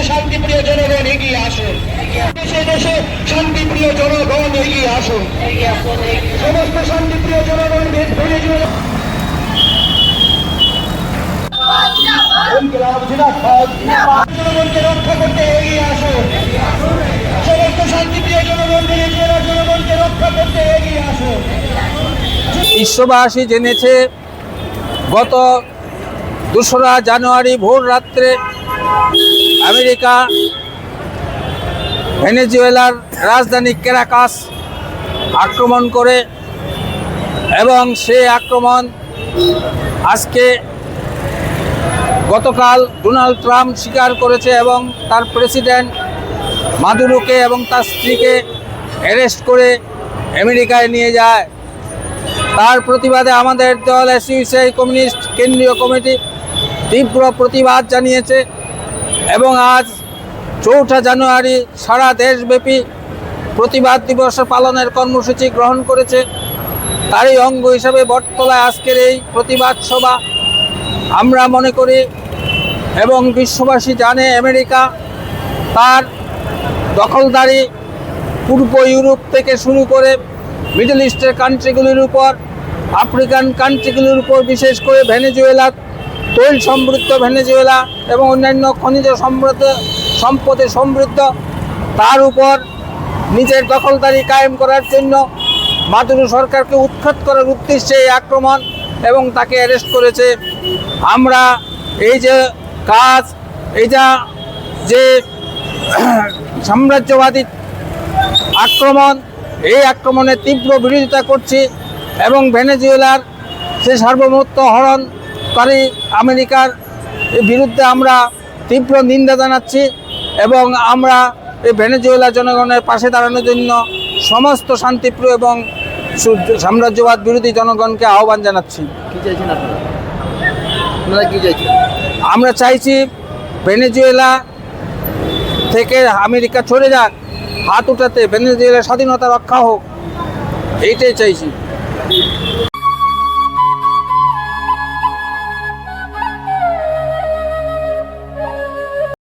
শান্তিপ্রিয় জনগণ এগিয়ে আসুন, দেশে দেশে শান্তিপ্রিয় জনগণ এগিয়ে আসুন, সমস্ত শান্তিপ্রিয় জনগণ ভেনেজুয়েলা জনগণকে রক্ষা করতে এগিয়ে আসুন, সমস্ত শান্তিপ্রিয় জনগণ ভেনেজুয়েলার জনগণকে রক্ষা করতে এগিয়ে আসুন। বিশ্ববাসী জেনেছে গত 2রা জানুয়ারি ভোর রাত্রে আমেরিকা ভেনেজুয়েলার রাজধানী ক্যারাকাস আক্রমণ করে এবং সেই আক্রমণ আজকে গতকাল ডোনাল্ড ট্রাম্প স্বীকার করেছে এবং তার প্রেসিডেন্ট মাদুরোকে এবং তার স্ত্রীকে অ্যারেস্ট করে আমেরিকায় নিয়ে যায়। তার প্রতিবাদে আমাদের দল এসইউসিআই কমিউনিস্ট কেন্দ্রীয় কমিটি তীব্র প্রতিবাদ জানিয়েছে এবং আজ 4ঠা জানুয়ারি সারা দেশব্যাপী প্রতিবাদ দিবস পালনের কর্মসূচি গ্রহণ করেছে। তারই অঙ্গ হিসাবে বটতলায় আজকের এই প্রতিবাদ সভা। আমরা মনে করি এবং বিশ্ববাসী জানে আমেরিকা তার দখলদারি পূর্ব ইউরোপ থেকে শুরু করে মিডল ইস্টের কান্ট্রিগুলির উপর, আফ্রিকান কান্ট্রিগুলির উপর, বিশেষ করে ভেনেজুয়েলা, তৈল সমৃদ্ধ ভেনেজুয়েলা এবং অন্যান্য খনিজ সম্পদে সমৃদ্ধ, তার উপর নিজের দখলদারি কায়েম করার জন্য মাদুরো সরকারকে উৎখাত করার উদ্দেশ্যে এই আক্রমণ এবং তাকে অ্যারেস্ট করেছে। আমরা এই যে কাজ, যে সাম্রাজ্যবাদী আক্রমণ, এই আক্রমণের তীব্র বিরোধিতা করছি এবং ভেনেজুয়েলার সে সার্বভৌমত্ব হরণকারী আমেরিকার বিরুদ্ধে আমরা তীব্র নিন্দা জানাচ্ছি এবং আমরা এই ভেনেজুয়েলা জনগণের পাশে দাঁড়ানোর জন্য সমস্ত শান্তিপ্রিয় এবং সাম্রাজ্যবাদ বিরোধী জনগণকে আহ্বান জানাচ্ছি। কি চাইছেন আপনারা কি চাইছেন? আমরা চাইছি ভেনেজুয়েলা থেকে আমেরিকা সরে যাক, হাত উঠাতে ভেনেজুয়েলার স্বাধীনতা রক্ষা হোক, এইটাই চাইছি।